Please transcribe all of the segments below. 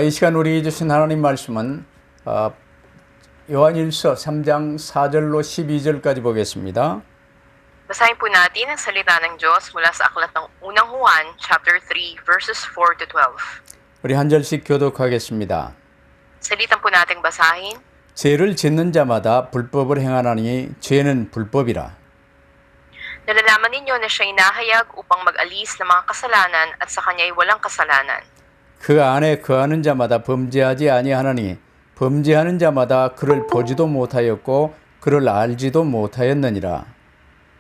이 시간 우리 주신 하나님 말씀은 요한일서 3장 4절로 12절까지 보겠습니다. Basahin po natin ang salita ng Diyos mula sa aklat ng unang Juan, chapter 3, verses 4 to 12. 우리 한 절씩 교독하겠습니다. Salitan po nating basahin. 죄를 짓는 자마다 불법을 행하나니 죄는 불법이라. Nalalaman ninyo na siya inahayag upang mag-alis ng mga kasalanan at sa kanya'y walang kasalanan. 그 안에 거하는 자마다 범죄하지 아니하나니 범죄하는 자마다 그를 보지도 못하였고 그를 알지도 못하였느니라.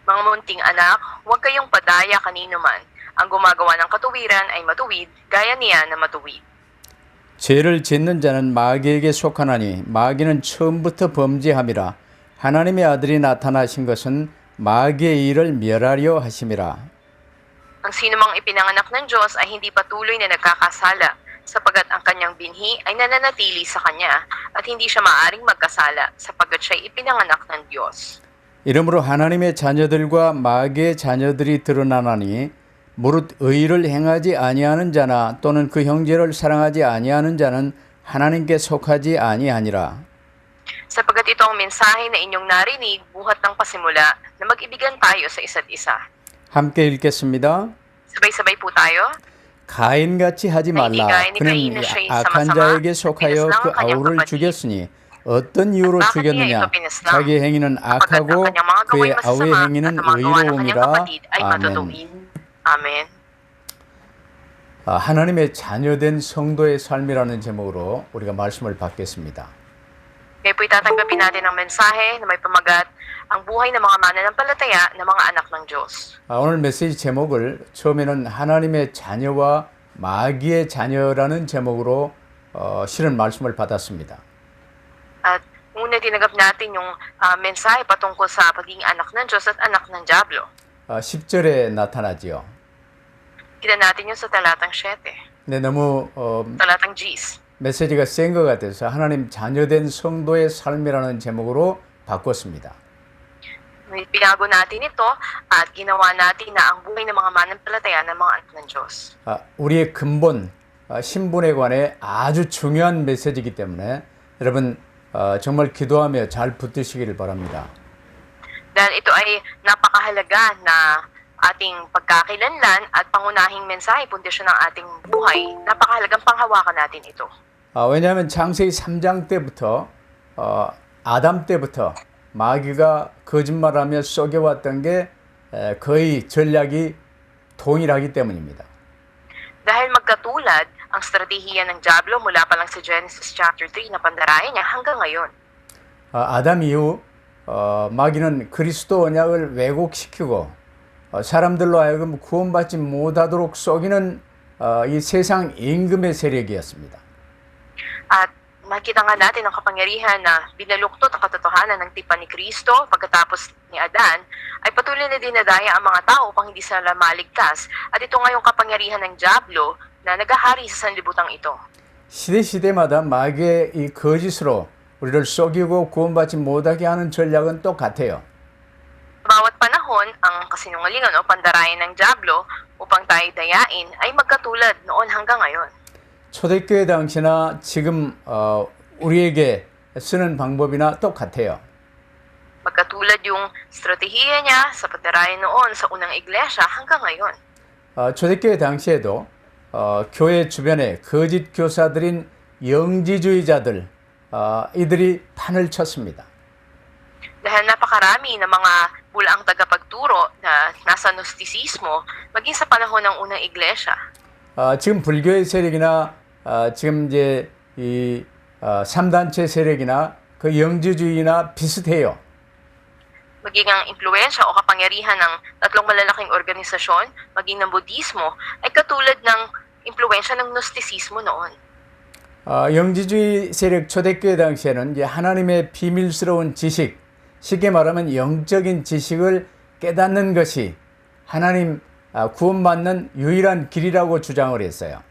Mga munting anak, huwag kayong padaya kanino man. Ang gumagawa ng katuwiran ay matuwid, gaya niya na matuwid. 죄를 짓는 자는 마귀에게 속하나니 마귀는 처음부터 범죄함이라. 하나님의 아들이 나타나신 것은 마귀의 일을 멸하려 하심이라. Ang sinumang ipinanganak ng Diyos ay hindi patuloy na nagkakasala, sapagkat ang kanyang binhi ay nananatili sa kanya at hindi siya maaring magkasala, sapagkat siya'y ipinanganak ng Diyos. 이러므로 하나님의 자녀들과 마귀의 자녀들이 드러나나니 무릇 의를 행하지 아니하는 자나 또는 그 형제를 사랑하지 아니하는 자는 하나님께 속하지 아니하니라. Sapagkat ito ang mensahe na inyong narinig buhat ng pasimula na mag-ibigan tayo sa isa't isa. 함께 읽겠습니다. Sabay-sabay po tayo. 가인같이 하지 말라. 그는 악한 자에게 속하여 그 아우를 죽였으니 어떤 이유로 죽였느냐? 자기 행위는 악하고 그의 아우의 행위는 의로움이라. 아멘. Amen. 하나님의 자녀된 성도의 삶이라는 제목으로 우리가 말씀을 받겠습니다. Ngayon po itatanggapin natin ang mensahe na may pamagat ang buhay ng mga mananampalataya na mga anak ng Diyos. 오늘 메시지 제목을 처음에는 하나님의 자녀와 마귀의 자녀라는 제목으로 실은 말씀을 받았습니다. At una tinanggap natin yung mensahe patungkol sa pagiging anak ng Diyos at anak ng Diablo. 10절에 나타나지요. Kita natin yun sa talatang 7. 근데 너무 Talatang Gs. 메시지가 센 것 같아서 하나님 자녀된 성도의 삶이라는 제목으로 바꿨습니다. Pinago natin ito at ginawa natin na ang buhay ng mga mananampalataya ng mga anak ng Diyos. 우리의 근본, 신분에 관해 아주 중요한 메시지이기 때문에 여러분 정말 기도하며 잘 붙드시기를 바랍니다. Dahil ito ay napakahalaga na ating pagkakilanlan at pangunahing mensahe, pundisyon ng ating buhay, napakahalagang panghawakan natin ito. 왜냐하면 창세기 3장 때부터 아담 때부터 마귀가 거짓말하며 속여왔던 게 거의 전략이 동일하기 때문입니다. Dahil magkatulad ang strategiya ng Diablo mula pa lang sa Genesis chapter 3 na pandaraya niya hanggang ngayon. 아담 이후 마귀는 그리스도 언약을 왜곡시키고 사람들로 하여금 구원받지 못하도록 속이는 이 세상 임금의 세력이었습니다. At makita nga natin ang kapangyarihan na binaluktot ang katotohanan ng tipan ni Kristo pagkatapos ni Adan ay patuloy na dinadaya ang mga tao upang hindi sila maligtas. At ito nga yung kapangyarihan ng Diablo na nagahari sa sanlibutan ito. 시대마다 마귀의 이 거짓으로 우리를 속이고 구원받지 못하게 하는 전략은 똑같아요. Bawat panahon, ang kasinungalingan o pandarayan ng Diablo upang tayo dayain ay magkatulad noon hanggang ngayon. 초대교회 당시나 지금 우리에게 쓰는 방법이나 똑같아요. Magkatulad yung strategiya niya sa pandarayan noon sa unang iglesia hanggang ngayon. 초대교회 당시에도 교회 주변에 거짓 교사들인 영지주의자들 이들이 판을 쳤습니다. Dahil napakarami ng mga bulaang tagapagturo na nasa Gnostisismo maging sa panahon ng unang iglesia. 지금 불교의 세력이나 지금 이제 이 3단체 세력이나 그 영지주의나 비슷해요. Maging ang impluensya o kapangyarihan ng tatlong malalaking organisasyon, maging ng Budismo, ay katulad ng impluensya ng Gnostisismo noon. 영지주의 세력 초대교회 당시에는 이제 하나님의 비밀스러운 지식, 쉽게 말하면 영적인 지식을 깨닫는 것이 하나님 구원받는 유일한 길이라고 주장을 했어요.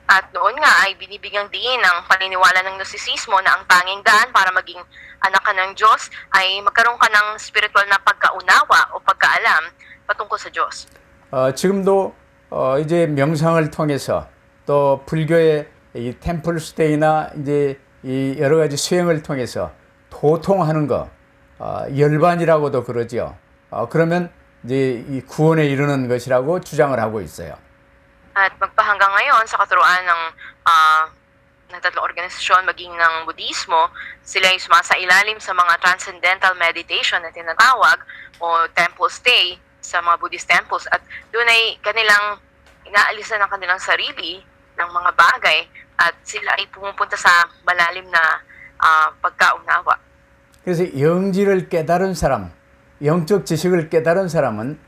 At noon nga ay binibigyang diin ang paniniwala ng Gnostisismo na ang tanging daan para maging anak ka ng Diyos ay magkaroon ka ng spiritual na pagkaunawa o pagkaalam patungkol sa Diyos. 지금도 이제 명상을 통해서 또 불교의 이 템플 스테이나 이제 이 여러 가지 수행을 통해서 도통하는 거, 열반이라고도 그러죠. 그러면 이제 이 구원에 이르는 것이라고 주장을 하고 있어요. At magpahanggang ngayon sa katuruan ng tatlong organisasyon maging ng Budismo, sila ay sumasailalim sa mga transcendental meditation na tinatawag o temple stay sa mga Buddhist temples at doon ay kanilang inaalisan ng kanilang sarili ng mga bagay at sila ay pumupunta sa malalim na pagkaunawa. 그래서 영지를 깨달은 사람, 영적 지식을 깨달은 사람은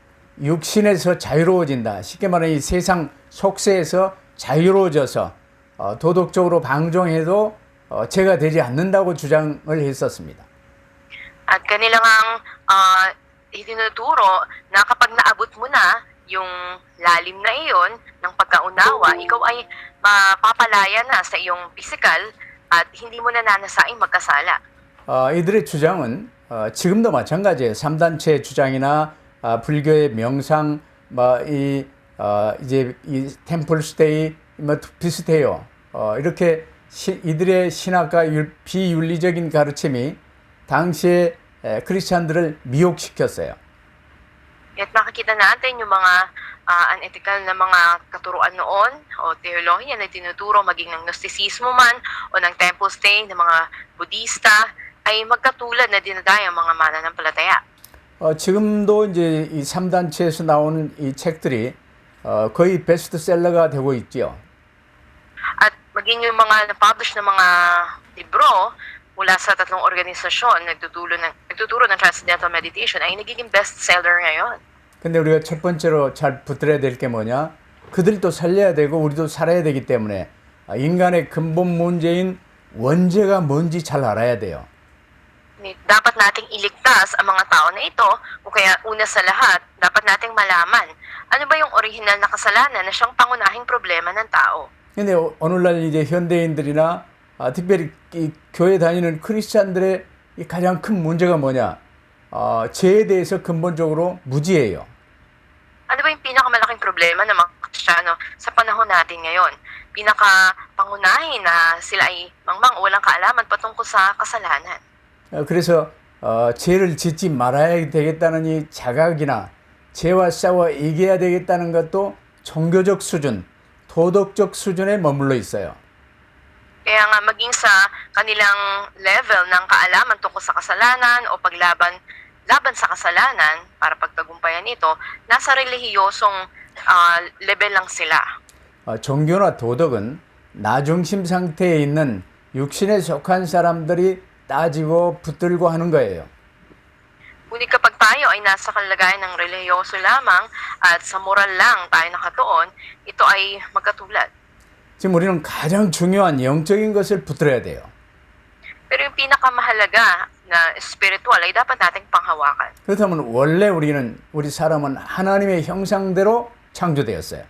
육신에서 자유로워진다. 쉽게 말하면 이 세상 속세에서 자유로워져서 도덕적으로 방종해도 죄가 되지 않는다고 주장을 했었습니다. At kanilang itinuturo na kapag naabot mo na yung lalim na iyon ng pagkaunawa, ikaw ay mapapalaya na sa iyong physical at hindi mo na nanasaing magkasala. 이들의 주장은 지금도 마찬가지예요. 3단체의 주장이나 불교의 명상, 이제 이 템플 스테이 비슷해요. 이렇게 이들의 신학과 비윤리적인 가르침이 당시에 크리스찬들을 미혹시켰어요. At makikita natin yung mga unethical na mga katuruan noon o teolohiya na tinuturo maging ng Gnostisismo man o ng temple stay ng mga Budista ay magkatulad na dinadaya ang mga mananampalataya. 지금도 이제 이 3단체에서 나오는 이 책들이 거의 베스트셀러가 되고 있죠. At maging yung mga na-publish na mga libro mula sa tatlong organisasyon nagtuturo ng Transcendental Meditation ay nagiging bestseller ngayon. 근데 우리가 첫 번째로 잘 붙들어야 될 게 뭐냐? 그들도 살려야 되고 우리도 살아야 되기 때문에 인간의 근본 문제인 원죄가 뭔지 잘 알아야 돼요. Dapat nating iligtas ang mga tao na ito o kaya una sa lahat, dapat nating malaman ano ba yung original na kasalanan na siyang pangunahing problema ng tao. 근데 오늘날 이제 현대인들이나 특별히 이 교회 다니는 크리스찬들의 이 가장 큰 문제가 뭐냐? 죄에 대해서 근본적으로 무지해요. Ano ba yung pinakamalaking problema ng mga Kristiyano sa panahon natin ngayon? Pinakapangunahin na sila ay mangmang walang kaalaman patungkol sa kasalanan. 그래서 죄를 짓지 말아야 되겠다는 이 자각이나 죄와 싸워 이겨야 되겠다는 것도 종교적 수준, 도덕적 수준에 머물러 있어요. Kaya nga maging sa kanilang level ng kaalaman tungkol sa kasalanan o paglaban sa kasalanan para pagtagumpayan ito, nasa relihiyosong level lang sila. 종교나 도덕은 나중심 상태에 있는 육신에 속한 사람들이 따지고 붙들고 하는 거예요. Ngunit kapag tayo ay nasa kalagayan ng relihiyoso lamang at sa moral lang tayo nakatuon, ito ay magkatulad. 지금 우리는 가장 중요한 영적인 것을 붙들어야 돼요. Pero yung pinakamahalaga na spiritual ay dapat nating panghawakan. 그렇다면 원래 우리 사람은 하나님의 형상대로 창조되었어요.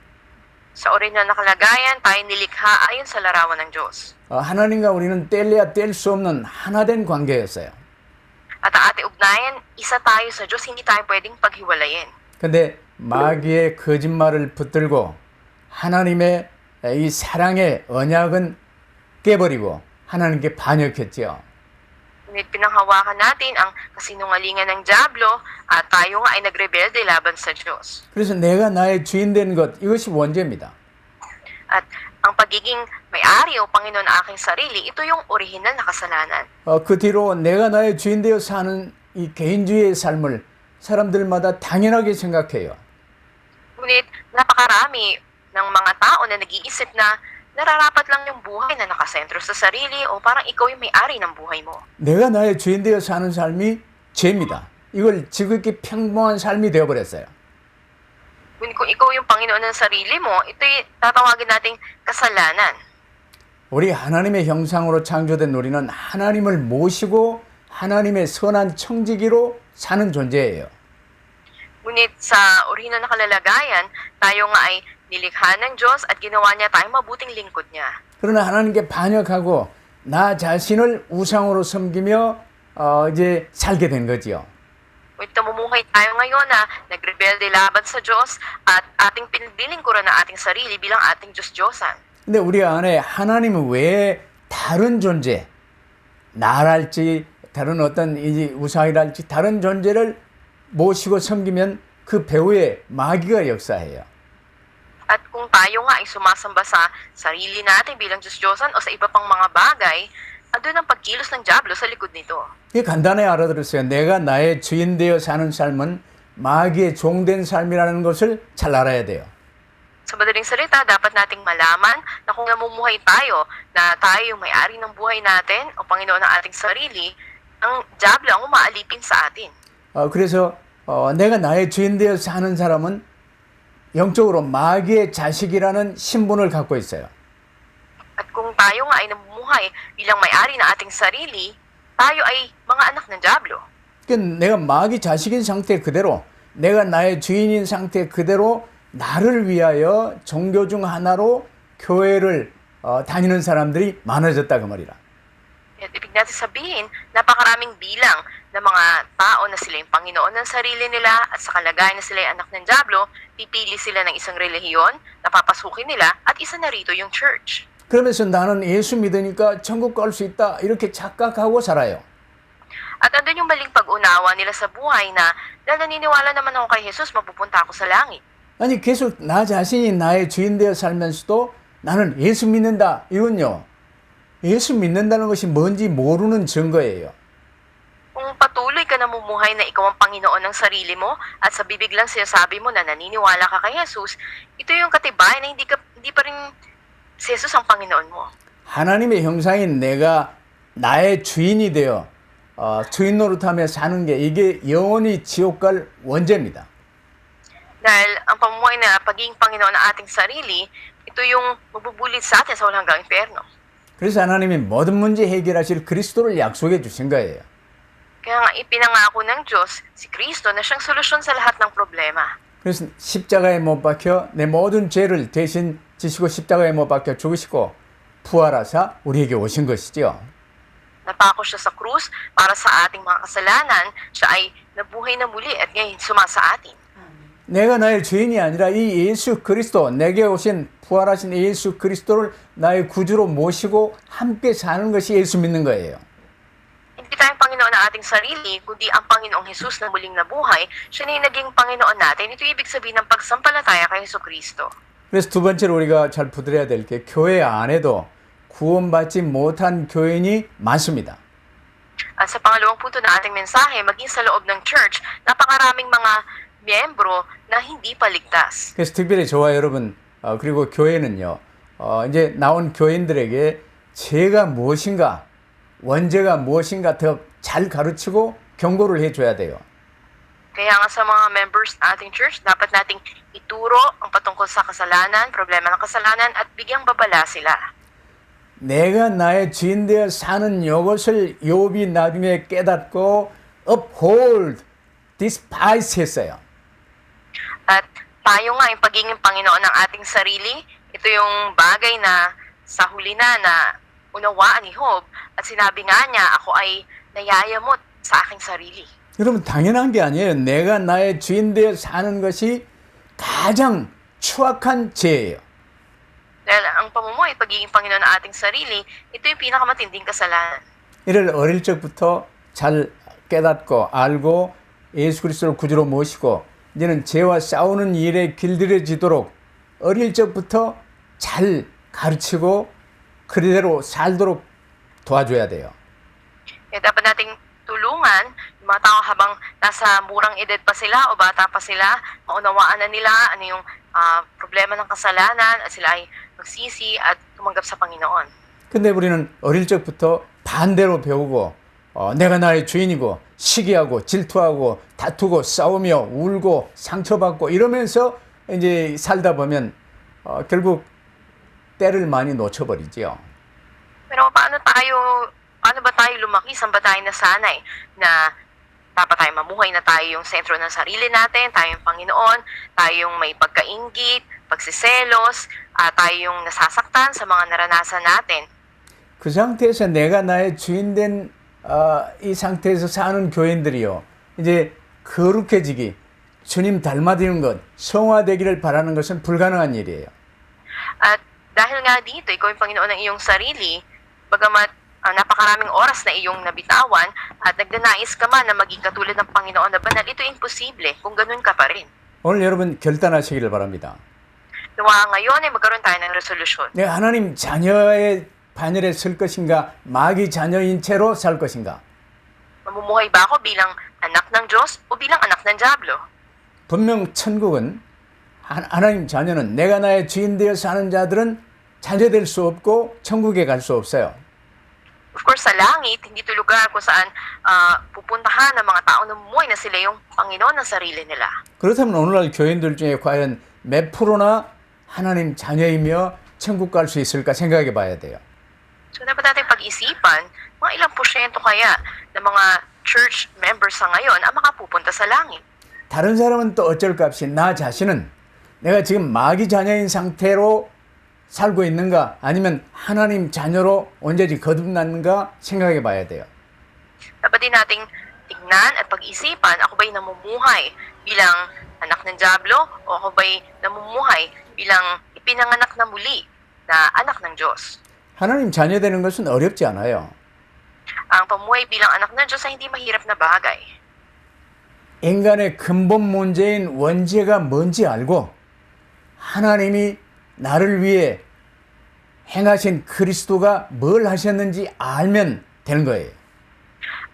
Sa orihinal na kalagayan, tayo nilikha ayon sa larawan ng Diyos. 하나님과 우리는 뗄래야 뗄 수 없는 하나된 관계였어요. At ang ating ugnayan, isa tayo sa Diyos, hindi tayo pwedeng paghiwalayin. 근데 마귀의 거짓말을 붙들고 하나님의 이 사랑의 언약은 깨버리고 하나님께 반역했죠. Ngunit pinanghawakan natin ang kasinungalingan ng Diablo at tayo nga ay nagrebelde laban sa Diyos. 그래서 내가 나의 주인 된 것, 이것이 원죄입니다. At ang pagiging may-ari o Panginoon ng aking sarili, ito yung orihinal na kasalanan. 그 뒤로 내가 나의 주인 되어 사는 이 개인주의의 삶을 사람들마다 당연하게 생각해요. Ngunit napakarami ng mga tao na nag-iisip na nararapat lang yung buhay na nakasentro sa sarili o parang ikaw yung may-ari ng buhay mo. 내가 나의 주인 되어 사는 삶이 죄입니다. 이걸 지극히 평범한 삶이 되어버렸어요. Ngunit kung ikaw yung Panginoon ng sarili mo, ito'y tatawagin nating kasalanan. 우리 하나님의 형상으로 창조된 우리는 하나님을 모시고 하나님의 선한 청지기로 사는 존재예요. Ngunit sa orihinal na kalalagayan, tayo nga ay nilikha ng Diyos at ginawa niya tayong mabuting lingkod niya. 그러나 하나님께 반역하고 나 자신을 우상으로 섬기며 이제 살게 된 거지요. Ngunit namumuhay tayo ngayon na nagrebelde laban sa Diyos at ating pinaglilingkuran ng ating sarili bilang ating Diyos-Diyosan. 근데 우리 안에 하나님은 왜 다른 존재, 나랄지 다른 어떤 우상이랄지 다른 존재를 모시고 섬기면 그 배후에 마귀가 역사해요. At kung tayo nga ay sumasamba sa sarili natin bilang Diyos-Diyosan o sa iba pang mga bagay, andun ang pagkilos ng dyablo sa likod nito. 이게 간단히 알아들었어요. 내가 나의 주인 되어 사는 삶은 마귀의 종된 삶이라는 것을 잘 알아야 돼요. Sa madaling salita, dapat nating malaman na kung namumuhay tayo, na tayo yung may-ari ng buhay natin o Panginoon ng ating sarili, ang dyablo ang umaalipin sa atin. 그래서 내가 나의 주인 되어 사는 사람은 영적으로 마귀의 자식이라는 신분을 갖고 있어요. At kung tayo nga ay namumuhay bilang may-ari ng ating sarili, tayo ay mga anak ng dyablo. 그러니까 내가 마귀 자식인 상태 그대로, 내가 나의 주인인 상태 그대로 나를 위하여 종교 중 하나로 교회를 다니는 사람들이 많아졌다 그 말이라. At ibig natin sabihin, napakaraming bilang ng mga tao na sila yung Panginoon ng sarili nila at sa kalagayan na sila yung anak ng dyablo, pipili sila ng isang relihiyon, napapasukin nila at isa na rito yung church. 그러면서 나는 예수 믿으니까 천국 갈 수 있다 이렇게 착각하고 살아요. At andun yung maling pag-unawa nila sa buhay na dahil naniniwala naman ako kay Jesus, mapupunta ako sa langit. 아니 계속 나 자신이 나의 주인 되어 살면서도 나는 예수 믿는다 이건요. 예수 믿는다는 것이 뭔지 모르는 증거예요. Kung patuloy ka namumuhay na ikaw ang Panginoon ng sarili mo at sa bibig lang sinasabi mo na naniniwala ka kay Jesus, ito yung katibayan na hindi pa rin si Jesus ang Panginoon mo. 하나님의 형상인 내가 나의 주인이 되어 주인 노릇하며 사는 게 이게 영원히 지옥 갈 원죄입니다. Dahil ang pamumuhay na pagiging Panginoon ng ating sarili, ito yung mabubulit sa atin sa walang hanggang impyerno. 그래서 하나님이 모든 문제 해결하실 그리스도를 약속해 주신 거예요. Kaya nga ipinangako ng Diyos si Kristo na siyang solusyon sa lahat ng problema. 그래서 십자가에 못 박혀 내 모든 죄를 대신 지시고 십자가에 못 박혀 죽으시고 부활하사 우리에게 오신 것이죠. Napako siya sa krus para sa ating mga kasalanan. Siya ay nabuhay na muli at ngayon sumasa atin. 내가 나의 주인이 아니라 이 예수 그리스도 내게 오신 부활하신 예수 그리스도를 나의 구주로 모시고 함께 사는 것이 예수 믿는 거예요. Hindi tayong Panginoon ng ating sarili, kundi ang Panginoong Jesus na muling nabuhay, siya na yung naging Panginoon natin. Ito ibig sabihin ng pagsampalataya kay Jesucristo. 그래서 두 번째로 우리가 잘 붙들어야 될 게 교회 안에도 구원받지 못한 교인이 많습니다. At sa pangalawang punto na ating mensahe, maging sa loob ng church, napakaraming mga miyembro na hindi paligtas. 그래서 특별히 저와 여러분 그리고 교회는요 이제 나온 교인들에게 죄가 무엇인가 원죄가 무엇인가 더 잘 가르치고 경고를 해줘야 돼요. Kaya nga sa mga members ng ating church, dapat nating ituro ang patungkol sa kasalanan, problema ng kasalanan at bigyang babala sila. 내가 나의 주인 되어 사는 이것을 욥이 나중에 깨닫고 uphold, despise 했어요. At tayo nga yung pagiging Panginoon ng ating sarili, ito yung bagay na sa huli na unawaan ni Job at sinabi nga niya, ako ay nayayamot sa aking sarili. 여러분 당연한 게 아니에요. 내가 나의 주인 되어 사는 것이 가장 추악한 죄예요. Dahil ang pamumuhay, pagiging Panginoon ng ating sarili, ito yung pinakamatinding kasalanan. 이를 어릴 적부터 잘 깨닫고 알고 예수 그리스도를 구주로 모시고 이제는 죄와 싸우는 일에 길들여지도록 어릴 적부터 잘 가르치고 그대로 살도록 도와줘야 돼요. Kaya dapat nating tulungan yung mga tao habang nasa murang edad pa sila o bata pa sila, maunawaan na nila ano yung problema ng kasalanan at sila ay magsisi at tumanggap sa Panginoon. 근데 우리는 어릴 적부터 반대로 배우고 내가 나의 주인이고 시기하고 질투하고 다투고 싸우며 울고 상처받고 이러면서 이제 살다 보면 결국 때를 많이 놓쳐버리죠. Pero paano ba tayo lumaki? Saan ba tayo nasanay na dapat tayo mamuhay na tayo yung sentro ng sarili natin, tayo yung Panginoon, tayo yung may pagkainggit, pagsiselos, tayo yung nasasaktan sa mga naranasan natin. 그 상태에서 내가 나의 주인된 이 상태에서 사는 교인들이요. 이제 거룩해지기, 주님 닮아드는 것, 성화되기를 바라는 것은 불가능한 일이에요. At dahil nga dito, ikaw yung Panginoon ng iyong sarili, bagamat napakaraming oras na iyong nabitawan at nagdanais ka man na maging katulad ng Panginoon na banal, ito imposible kung ganun ka pa rin. 오늘 여러분 결단하시기를 바랍니다. Nawa ngayon ay magkaroon tayo ng resolusyon. 내가 하나님 자녀의 반열에 설 것인가, 마귀 자녀인 채로 살 것인가. Mamumuhay ba ako bilang anak ng Diyos o bilang anak ng Diablo? 분명 천국은 하나님 자녀는 내가 나의 주인 되어 사는 자들은 자녀될 수 없고 천국에 갈 수 없어요. Of course, sa langit, hindi ito lugar kung saan pupuntahan ng mga tao na mumuhay na sila yung Panginoon ng sarili nila. 그렇다면 오늘날 교인들 중에 과연 몇 프로나 하나님 자녀이며 천국 갈 수 있을까 생각해 봐야 돼요. So, dapat natin pag-isipan, mga ilang porsyento kaya ng mga church members sa ngayon ang makapupunta sa langit. 다른 사람은 또 어쩔 값이 나 자신은 내가 지금 마귀 자녀인 상태로 살고 있는가 아니면 하나님 자녀로 언제지 거듭났는가 생각해 봐야 돼요. Dapat din nating tignan at pag-isipan, ako ba'y namumuhay bilang anak ng Diablo o ako ba'y namumuhay bilang ipinanganak na muli na anak ng Diyos. 하나님 자녀 되는 것은 어렵지 않아요. Ang pamuhay bilang anak ng Diyos ay hindi mahirap na bagay. 인간의 근본 문제인 원죄가 뭔지 알고 하나님이 나를 위해 행하신 그리스도가 뭘 하셨는지 알면 되는 거예요.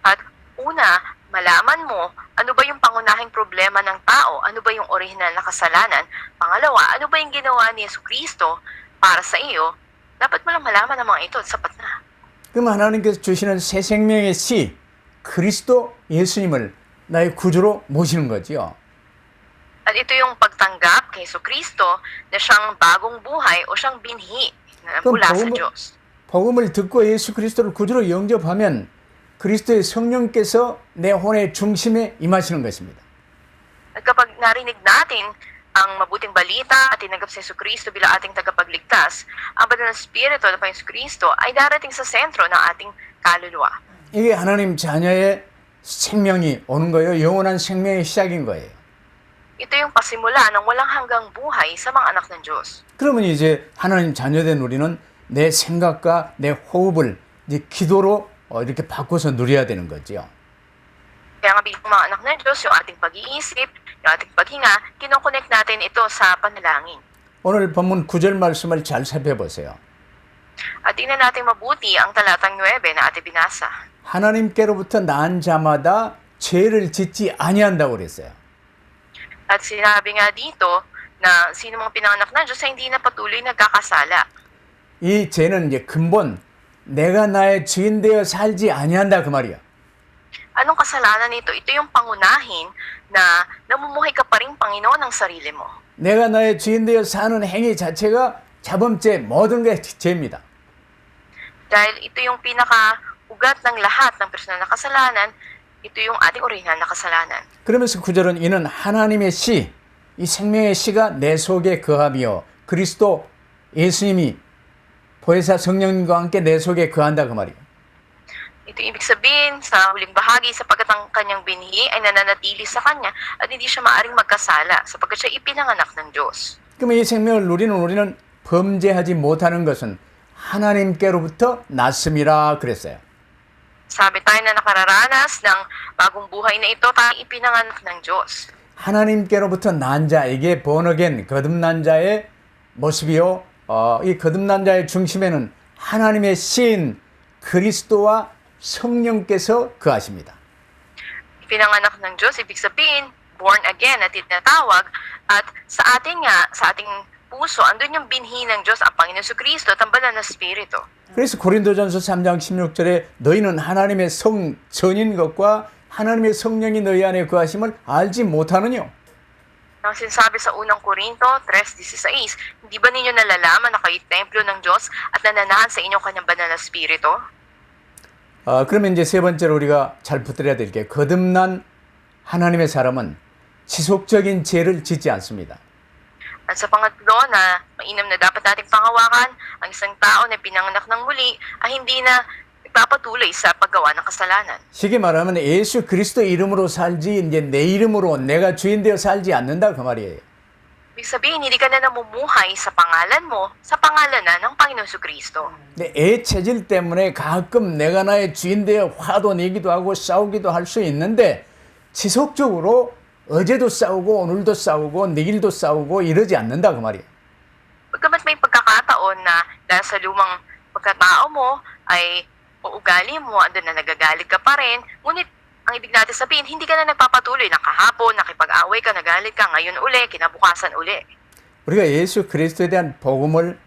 At una, malaman mo ano ba yung pangunahing problema ng tao, ano ba yung orihinal na kasalanan. Pangalawa, ano ba yung ginawa ni Jesucristo para sa iyo. Dapat mo lang malaman ang mga ito at sapat na. 그럼 하나님께서 주시는 새 생명의 씨 그리스도 예수님을 나의 구주로 모시는 거지요. At ito yung pagtanggap kay Jesucristo na siyang bagong buhay o siyang binhi na mula sa Diyos. 복음을 듣고 예수 그리스도를 구주로 영접하면 그리스도의 성령께서 내 혼의 중심에 임하시는 것입니다. At kapag narinig natin ang mabuting balita at tinanggap si Jesucristo bilang ating tagapagligtas, ang banal na Espiritu na pa Jesucristo ay darating sa sentro ng ating kaluluwa. 이게 하나님 자녀의 생명이 오는 거예요. 영원한 생명의 시작인 거예요. Ito yung pasimula ng walang hanggang buhay sa mga anak ng Diyos. 그러면 이제 하나님 자녀된 우리는 내 생각과 내 호흡을 이제 기도로 이렇게 바꿔서 누려야 되는 거죠. Kaya nga bilang mga anak ng Diyos, yung ating pag-iisip, yung ating paghinga, kinokonect natin ito sa panalangin. 오늘 본문 9절 말씀을 잘 살펴보세요. At tingnan natin mabuti ang talatang 9 na ating binasa. 하나님께로부터 난 자마다 죄를 짓지 아니한다고 그랬어요. At sinabi nga dito na sino mga pinanganak ng Diyos ay hindi na patuloy nagkakasala. 이 죄는 이제 근본 내가 나의 주인 되어 살지 아니한다 그 말이야. Anong kasalanan nito? Ito yung pangunahin na namumuhay ka pa rin Panginoon ng sarili mo. 내가 나의 주인 되어 사는 행위 자체가 자범죄 모든 게 죄입니다. Dahil ito yung pinaka-ugat ng lahat ng personal na kasalanan, ito yung ating orihinal na kasalanan. 그러면서 9절은 이는 하나님의 씨, 이 생명의 씨가 내 속에 거하며 그리스도 예수님이 보혜사 성령님과 함께 내 속에 거한다 그 말이에요. Ito ibig sabihin sa huling bahagi sapagkat ang kanyang binhi ay nananatili sa kanya at hindi siya maaring magkasala sapagkat siya ipinanganak ng Diyos. 그러면 이 생명을 누리는 우리는 범죄하지 못하는 것은 하나님께로부터 났음이라 그랬어요. Sabi tayo na nakararanas ng bagong buhay na ito, tayo ipinanganak ng Diyos. 하나님께로부터 난 자, 이게 born-again, 거듭난 자의 모습이요. 이 거듭난 자의 중심에는 하나님의 씨인 그리스도와 성령께서 거하십니다. Ipinanganak ng Diyos, ibig sabihin, born again na tinatawag, at sa ating puso, andun yung binhi ng Diyos, ang Panginoon Jesucristo at ang banal na Espiritu. 그래서 고린도전서 3장 16절에 너희는 하나님의 선인 것과 하나님의 성령이 너희 안에 거하심을 알지 못하느뇨. Nang sinasabi sa unang Korinto 3:16, hindi ba ninyo nalalaman na kayo'y templo ng Diyos at nananahan sa inyong kanyang banal na Espiritu? 그러면 이제 세 번째로 우리가 잘 붙들어야 될 게 거듭난 하나님의 사람은 지속적인 죄를 짓지 않습니다. At sa pangatlo na mainam na dapat nating pangawakan, ang isang tao na pinanganak ng muli ay hindi na ipapatuloy sa paggawa ng kasalanan. 쉽게 말하면 예수 그리스도 이름으로 살지 이제 내 이름으로 내가 주인 되어 살지 않는다 그 말이에요. Ibig sabihin, hindi ka na namumuhay sa pangalan mo, sa pangalan na ng Panginoon Jesucristo. 근데 애 체질 때문에 가끔 내가 나의 주인 되어 화도 내기도 하고 싸우기도 할 수 있는데 지속적으로 어제도 싸우고 오늘도 싸우고 내일도 싸우고 이러지 않는다 그 말이에요. Pagkamat may pagkakataon na dahil sa lumang pagkatao mo ay o ugali mo, andun na nagagalit ka pa rin, ngunit ang ibig natin sabihin, hindi ka na nagpapatuloy na kahapon, nakipag-away ka, nagalit ka, ngayon uli, kinabukasan uli. 우리가 예수 그리스도에 대한 복음을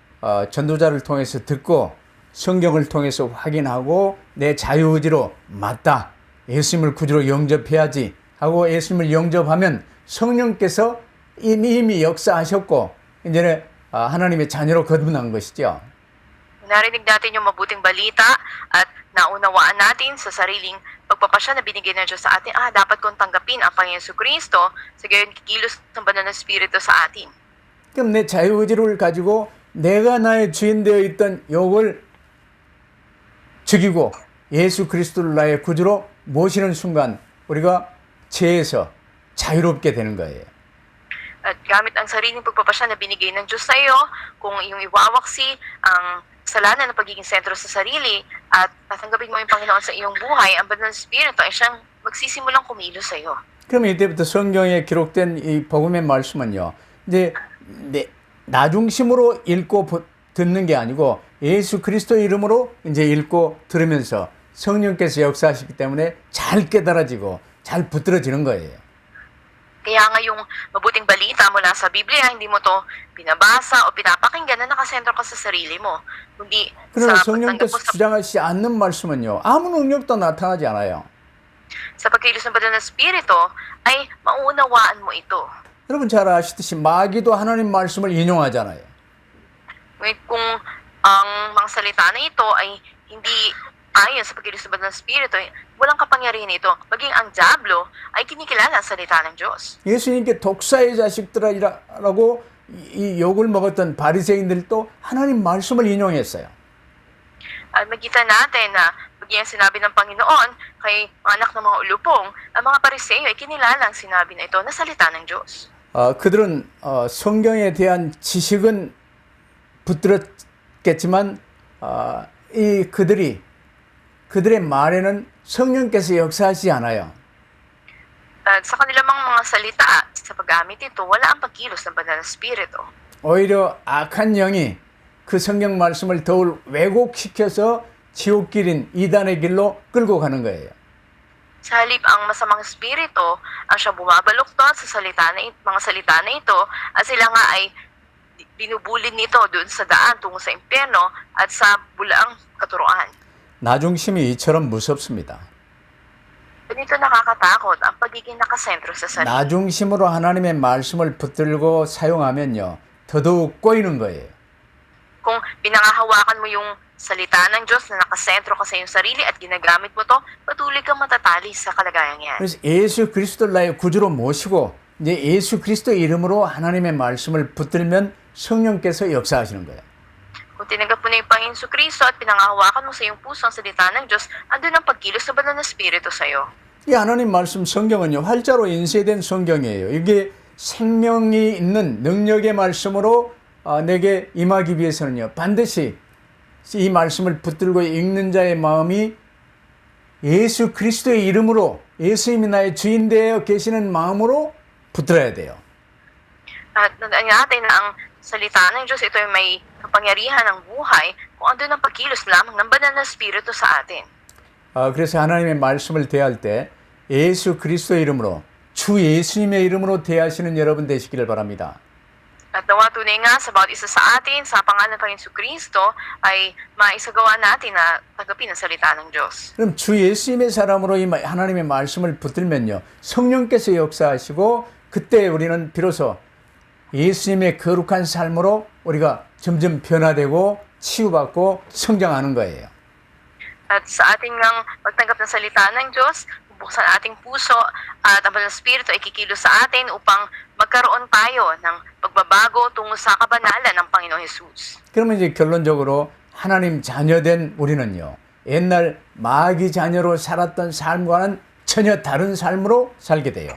전도자를 통해서 듣고 성경을 통해서 확인하고 내 자유의지로 맞다. 예수님을 구주로 영접해야지 하고 예수님을 영접하면 성령께서 이미 역사하셨고 이제는 하나님의 자녀로 거듭난 것이죠. Narinig natin yung mabuting balita at naunawaan natin sa sariling pagpapasya na binigay ng Diyos sa atin, dapat kong tanggapin ang Panginoon Jesucristo, sa gayon kikilos ng banal na Espiritu sa atin. 그럼 내 자유의지를 가지고 내가 나의 주인 되어 있던 욕을 죽이고 예수 그리스도를 나의 구주로 모시는 순간 우리가 죄에서 자유롭게 되는 거예요. At gamit ang sariling pagpapasya na binigay ng Diyos sa iyo, kung iyong iwawaksi ang kasalanan ng pagiging sentro sa sarili at tatanggapin mo yung Panginoon sa iyong buhay, ang banal na Espiritu ay siyang magsisimulang kumilos sa iyo. 그럼 이때부터 성경에 기록된 이 복음의 말씀은요, 이제 나 중심으로 읽고 듣는 게 아니고 예수 그리스도 이름으로 이제 읽고 들으면서 성령께서 역사하시기 때문에 잘 깨달아지고 잘 붙들어지는 거예요. Kaya nga yung mabuting balita mula sa Biblia, hindi mo to binabasa o pinapakinggan na nakasentro ka sa sarili mo. Kundi 그러나 sa 성령께서 주장하시지 않는 말씀은요, 아무 능력도 나타나지 않아요. sa pagkilos ng banal na Espiritu, ay mauunawaan mo ito. 여러분 잘 아시듯이 마귀도 하나님 말씀을 인용하잖아요. Ngunit kung ang mga salita na ito ay hindi ayon sa pagkilos ng banal na Espiritu, walang kapangyarihan ito. Maging ang Diablo ay kinikilala ang salita ng Diyos. 예수님께 독사의 자식들이라고 이 욕을 먹었던 바리새인들도 하나님 말씀을 인용했어요. At magkita natin na pag yan sinabi ng Panginoon kay mga anak ng mga ulupong, ang mga Pariseo ay kinilala ang sinabi na ito na salita ng Diyos. 그들은 성경에 대한 지식은 붙들었겠지만 그들의 말에는 성령께서 역사하지 않아요. At sa kanilang mga salita, sa paggamit ito, wala ang pagkilos ng banal na Espiritu. 오히려 악한 영이 그 성경 말씀을 더 왜곡시켜서 지옥길인 이단의 길로 끌고 가는 거예요. Sa halip, ang masamang espiritu ang siyang bumabaluktot sa mga salita na ito at sila nga ay binubulid nito doon sa daan tungo sa impyerno at sa bulaang katuroan. 나중심이 이처럼 무섭습니다. Ganito nakakatakot ang pagiging nakasentro sa sarili. 나중심으로 하나님의 말씀을 붙들고 사용하면요, 더더욱 꼬이는 거예요. Kung pinangahawakan mo yung salita ng Diyos na nakasentro ka sa iyong sarili at ginagamit mo to, patuloy kang matatali sa kalagayang yan. 그래서 예수 그리스도를 나의 구주로 모시고 이제 예수 그리스도 이름으로 하나님의 말씀을 붙들면 성령께서 역사하시는 거예요. Kung tinanggap mo na yung Panginoon Jesucristo at pinangahawakan mo sa iyong puso ang salita ng Diyos, andun ang pagkilos ng banal na Espiritu sa iyo. 이 하나님 말씀 성경은요, 활자로 인쇄된 성경이에요. 이게 생명이 있는 능력의 말씀으로 내게 임하기 위해서는요, 반드시 이 말씀을 붙들고 읽는 자의 마음이 예수 그리스도의 이름으로 예수님이 나의 주인 되어 계시는 마음으로 붙들어야 돼요. At nandaan natin na ang salita ng Diyos, ito ay may kapangyarihan ng buhay kung andun ang pagkilos lamang ng banal na Espiritu sa atin. 그래서 하나님의 말씀을 대할 때 예수 그리스도 이름으로 주 예수님의 이름으로 대하시는 여러분 되시기를 바랍니다. At nawa tunay nga sa bawat isa sa atin, sa pangalan ng Panginoon Jesucristo, ay maisagawa natin na tanggapin ang salita ng Diyos. 그럼 주 예수님의 사람으로 이 하나님의 말씀을 붙들면요, 성령께서 역사하시고 그때 우리는 비로소 예수님의 거룩한 삶으로 우리가 점점 변화되고 치유받고 성장하는 거예요. At sa ating ngang magtanggap ng salita ng Diyos, bubuksan ating puso at ang Banal na Espiritu ay kikilos sa atin upang magkaroon tayo ng pagbabago tungo sa kabanalan ng Panginoong Hesus. 그러면 이제 결론적으로 하나님 자녀된 우리는요, 옛날 마귀 자녀로 살았던 삶과는 전혀 다른 삶으로 살게 돼요.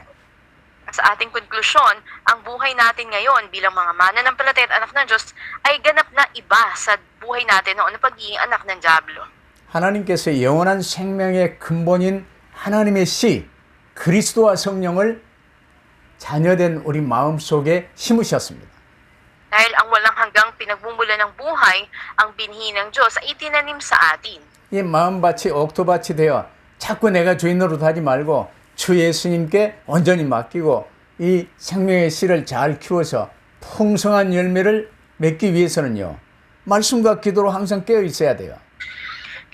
Sa ating konklusyon, ang buhay natin ngayon bilang mga mananampalataya at anak ng Diyos ay ganap na iba sa buhay natin noon na pagiging anak ng Diablo. 하나님께서 영원한 생명의 근본인 하나님의 씨, 그리스도와 성령을 자녀된 우리 마음속에 심으셨습니다. Dahil ang walang hanggang pinagmumula ng buhay, ang binhi ng Diyos ay itinanim sa atin. 이 마음밭이 옥토밭이 되어 자꾸 내가 주인 노릇하지 말고 주 예수님께 온전히 맡기고 이 생명의 씨를 잘 키워서 풍성한 열매를 맺기 위해서는요, 말씀과 기도로 항상 깨어 있어야 돼요.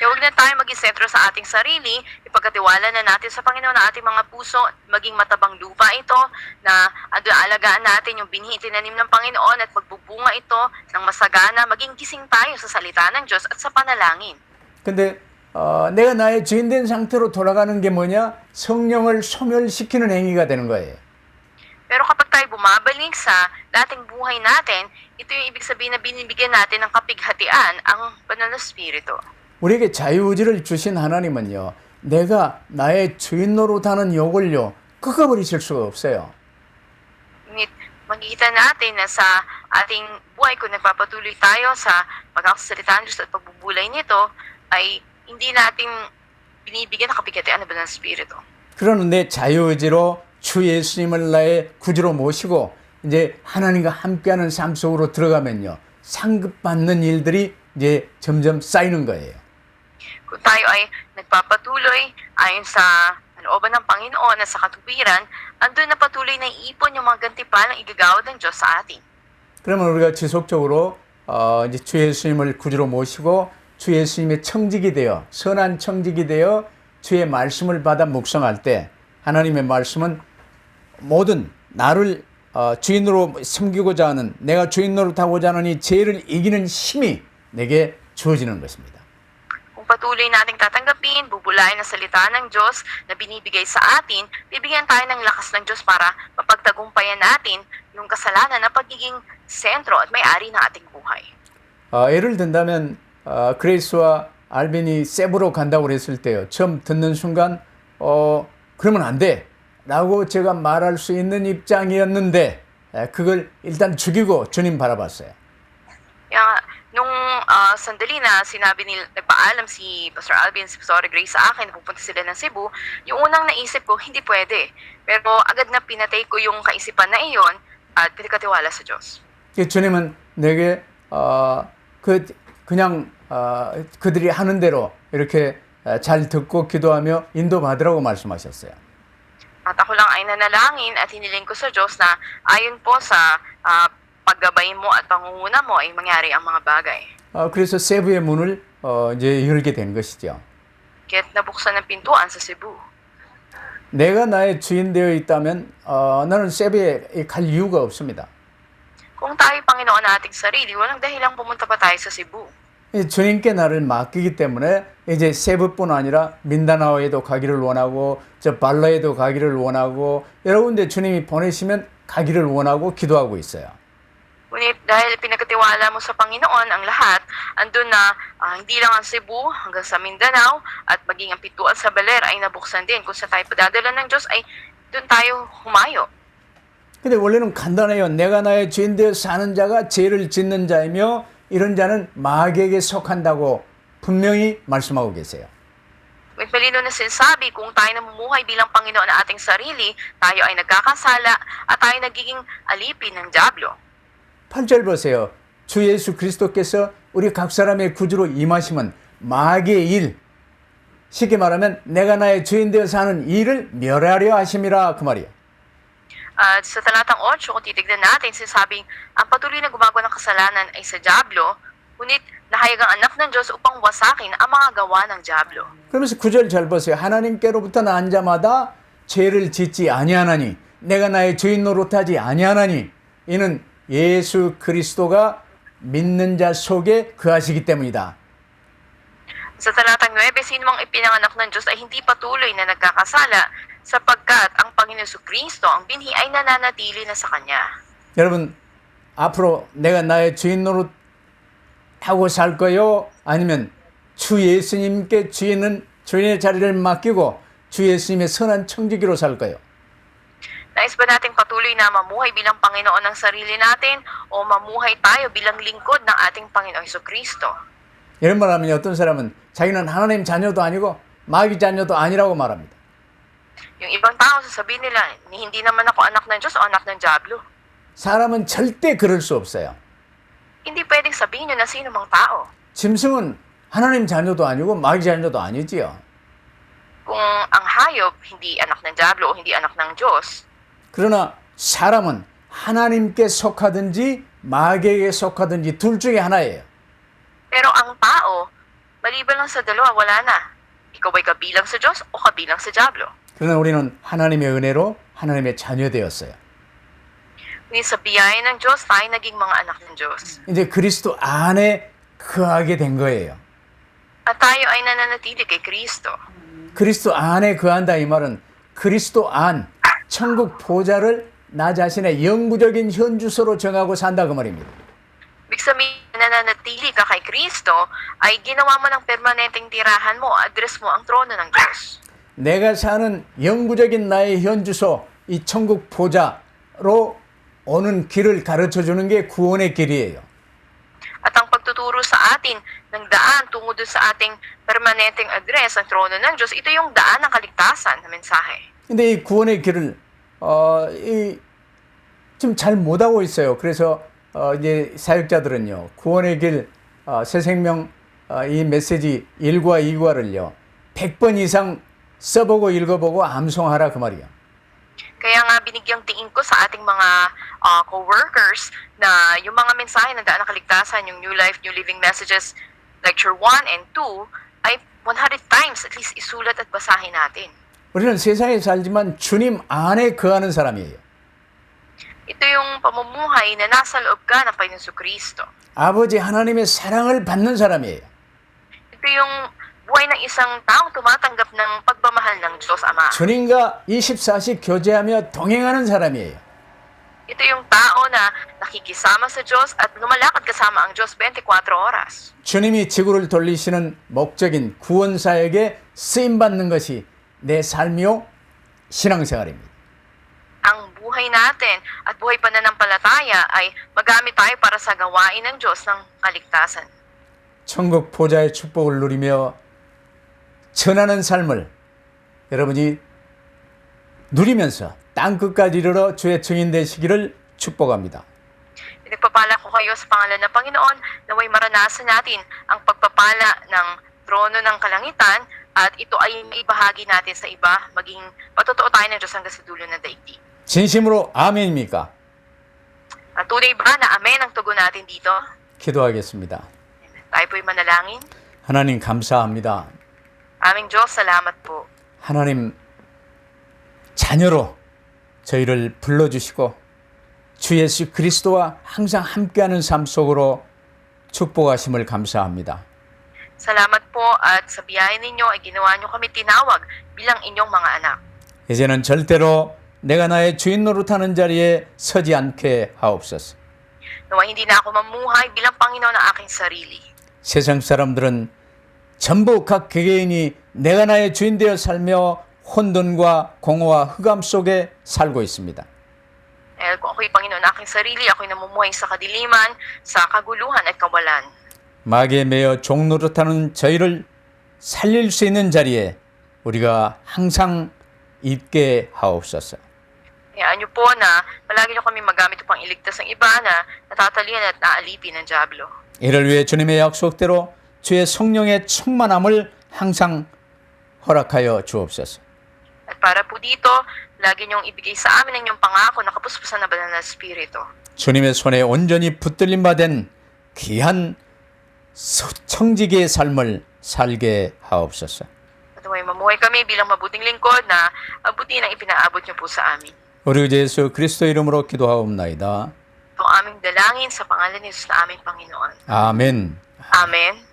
Kaya huwag na tayo maging sentro sa ating sarili, ipagkatiwala na natin sa Panginoon ang ating mga puso, maging matabang lupa ito, na alagaan natin yung binhi tinanim ng Panginoon at magbubunga ito ng masagana, maging gising tayo sa salita ng Diyos at sa panalangin. 근데 내가 나의 주인된 상태로 돌아가는 게 뭐냐? 성령을 소멸시키는 행위가 되는 거예요. Pero kapag tayo bumabalik sa dating buhay natin, ito yung ibig sabihin na binibigyan natin ng kapighatian ang banal na Espiritu. 우리에게 자유의지를 주신 하나님은요, 내가 나의 주인 노릇하는 욕을요, 끄어버리실 수가 없어요. Ngunit makikita natin na sa ating buhay kung nagpapatuloy tayo sa pagkakasalita ng Diyos at pagbubulay nito, ay hindi natin binibigyan ng kapighatian ng banal na Espiritu. 그러는 내 자유의지로 주 예수님을 나의 구주로 모시고 이제 하나님과 함께하는 삶 속으로 들어가면요, 상급받는 일들이 이제 점점 쌓이는 거예요. Kung tayo ay nagpapatuloy ayon sa looban ng Panginoon at sa katuwiran, andun na patuloy na iipon yung mga gantipalang igagawad ng Diyos sa atin. 그러면 우리가 지속적으로 이제 주 예수님을 구주로 모시고 주 예수님의 청직이 되어 선한 청직이 되어 주의 말씀을 받아 묵상할 때 하나님의 말씀은 모든 나를 주인으로 섬기고자 하는, 내가 주인 노릇하고자 하는 이 죄를 이기는 힘이 내게 주어지는 것입니다. Kung patuloy nating tatanggapin, bubulayan ang salita ng Diyos na binibigay sa atin, bibigyan tayo ng lakas ng Diyos para mapagtagumpayan natin yung kasalanan na pagiging sentro at may-ari ng ating buhay. 예를 든다면 그레이스와 알빈이 세부로 간다고 그랬을 때요, 처음 듣는 순간 그러면 안 돼 라고 제가 말할 수 있는 입장이었는데 그걸 일단 죽이고 주님 바라봤어요. Kaya nung sandali na sinabi nagpaalam si Pastor Alvin, si Pastor Grace sa akin na pupunta sila ng Cebu, yung unang naisip ko, hindi pwede. Pero agad na pinatay ko yung kaisipan na iyon at pinagkatiwala sa Diyos. 주님은 내게 그냥 그들이 하는 대로 이렇게 잘 듣고 기도하며 인도받으라고 말씀하셨어요. At ako lang ay nanalangin at hiniling ko sa Diyos na ayon po sa paggabay mo at pangunguna mo ay mangyari ang mga bagay. 그래서 세부의 문을 이제 열게 된 것이죠. Kaya't nabuksan ang pintuan sa Cebu. 내가 나의 주인 되어 있다면 나는 세부에 갈 이유가 없습니다. Kung tayo Panginoon na ating sarili, walang dahilang pumunta pa tayo sa Cebu. 주님께 나를 맡기기 때문에 이제 세부뿐 아니라 민다나오에도 가기를 원하고 저 발라에도 가기를 원하고 여러 군데 주님이 보내시면 가기를 원하고 기도하고 있어요. Ngunit dahil pinagkatiwala mo sa Panginoon ang lahat, andun na hindi lang ang Cebu hanggang sa Mindanao at maging ang Pituan sa Baler ay nabuksan din. Kung sa tayo padadala ng Diyos ay doon tayo humayo. 근데 원래는 간단해요. 내가 나의 주인 되어 사는 자가 죄를 짓는 자이며 이런 자는 마귀에게 속한다고 분명히 말씀하고 계세요. May palino na sinasabi, kung tayo namumuhay bilang Panginoon na ating sarili, tayo ay nagkakasala at tayo nagiging alipin ng Diablo. 8절 보세요. 주 예수 그리스도께서 우리 각 사람의 구주로 임하시면 마귀의 일, 쉽게 말하면 내가 나의 주인 되어 사는 일을 멸하려 하심이라 그 말이에요. At sa talatang 8, kung titignan natin, sinasabing ang patuloy na gumagawa ng kasalanan ay sa Diablo, ngunit nahayag ang anak ng Diyos upang wasakin ang mga gawa ng Diablo. 그러면서 9절 잘 보세요. 하나님께로부터 난 자마다 죄를 짓지 아니하나니 내가 나의 주인 노릇하지 아니하나니 이는 예수 그리스도가 믿는 자 속에 거하시기 때문이다. Sa talatang 9, sino mang ipinanganak ng Diyos ay hindi patuloy na nagkakasala sapagkat ang Panginoon Kristo, ang binhi ay nananatili na sa Kanya. 여러분, 앞으로 내가 나의 주인 노릇 하고 살 거요? 아니면 주 예수님께 주인의 자리를 맡기고 주 예수님의 선한 청지기로 살 거요? Nais ba natin patuloy na mamuhay bilang Panginoon ng sarili natin o mamuhay tayo bilang lingkod ng ating Panginoong Jesucristo? 이런 말하면 어떤 사람은 자기는 하나님 자녀도 아니고 마귀 자녀도 아니라고 말합니다. Yung ibang tao sasabihin nila, hindi naman ako anak ng Diyos o anak ng Diablo. 사람은 절대 그럴 수 없어요. Hindi pwedeng sabihin yun na sino mang tao. 짐승은 하나님 자녀도 아니고 마귀 자녀도 아니지요. Kung ang hayop hindi anak ng Diablo o hindi anak ng Diyos, 그러나 사람은 하나님께 속하든지 마귀에게 속하든지 둘 중에 하나예요. pero ang tao, maliban lang sa dalawa, wala na. Ikaw ay kabilang sa Diyos o kabilang sa Diablo. 그러나 우리는 하나님의 은혜로 하나님의 자녀 되었어요. Ngunit sa biyaya ng Diyos, tayo naging mga anak ng Diyos. 이제 그리스도 안에 거하게 된 거예요. At tayo ay nananatili kay Kristo. 그리스도 안에 거한다 이 말은 그리스도 안, 천국 보좌를 나 자신의 영구적인 현주소로 정하고 산다 그 말입니다. Ibig sabihin, nananatili ka kay Kristo, ay ginawa mo ng permanenteng tirahan mo, address mo ang trono ng Diyos. 내가 사는 영구적인 나의 현주소, 이 천국 보좌로 오는 길을 가르쳐 주는 게 구원의 길이에요. At ang pagtuturo sa atin ng daan tungo doon sa ating permanenteng address, ang trono ng Diyos, ito yung daan ng kaligtasan na mensahe. 근데 이 구원의 길을 좀 잘 못하고 있어요. 그래서 이제 사역자들은요, 구원의 길, 새 생명 이 메시지 1과 2과를요, 100번 이상 써보고 읽어보고 암송하라 그 말이야. Kaya nga binigyang tingin ko sa ating mga co-workers na yung mga mensahe ng daan ng kaligtasan, yung New Life, New Living Messages, Lecture 1 and 2, ay 100 times at least isulat at basahin natin. 우리는 세상에 살지만 주님 안에 거하는 사람이에요. Ito yung pamumuhay na nasa loob ka ng Panginoon Jesucristo. 아버지 하나님의 사랑을 받는 사람이에요. Ito yung buhay ng isang taong tumatanggap ng pagmamahal ng Diyos Ama. 주님과 24시 교제하며 동행하는 사람이에요. Ito yung tao na nakikisama sa Diyos at lumalakad kasama ang Diyos 24 oras. 주님이 지구를 돌리시는 목적인 구원 사역에 쓰임 받는 것이 내 삶이요 신앙생활입니다. Ang buhay natin at buhay pananampalataya ay magamit tayo para sa gawain ng Diyos ng kaligtasan. 천국 보좌의 축복을 누리며 전하는 삶을 여러분이 누리면서 땅끝까지 이르러 주의 증인 되시기를 축복합니다. Nagpapala ko kayo sa pangalan ng Panginoon na may maranasan natin ang pagpapala ng trono ng kalangitan at ito ay maibahagi natin sa iba, maging patotoo tayo ng Diyos hanggang sa dulo ng daigdig. 진심으로 아멘입니까? At tunay ba na amen ang tugon natin dito? 기도하겠습니다. Tayo po'y manalangin. 하나님 감사합니다. Aming Diyos, salamat po. 하나님 자녀로 저희를 불러주시고 주 예수 그리스도와 항상 함께하는 삶 속으로 축복하심을 감사합니다. Salamat po at sa biyaya ninyo ay ginawa nyo kami tinawag bilang inyong mga anak. 이제는 절대로 내가 나의 주인 노릇하는 자리에 서지 않게 하옵소서. Nawa hindi na ako mamuhay bilang Panginoon ng aking sarili. 세상 사람들은 전부 각 개개인이 내가 나의 주인 되어 살며 혼돈과 공허와 흑암 속에 살고 있습니다. Dahil kung ako'y Panginoon ng aking sarili, ako'y namumuhay sa kadiliman, sa kaguluhan at kawalan. 마귀에 매여 종노릇하는 저희를 살릴 수 있는 자리에 우리가 항상 있게 하옵소서. Hayaan niyo po na palagi niyo kami magamit upang iligtas ang iba na natatalian at naalipin ng Diablo. 이를 위해 주님의 약속대로 주의 성령의 충만함을 항상 허락하여 주옵소서. At para po dito, lagi niyong ibigay sa amin ang inyong pangako na kapuspusan na banal na Espiritu. 주님의 손에 온전히 붙들림 받은 귀한 청지기의 삶을 살게 하옵소서. At may mamuhay kami bilang mabuting lingkod na abutin ang ipinaabot niyo po sa amin. 우리 주 예수 그리스도 이름으로 기도하옵나이다. Ito ang aming dalangin sa pangalan ni Jesus na aming Panginoon. 아멘. Amen.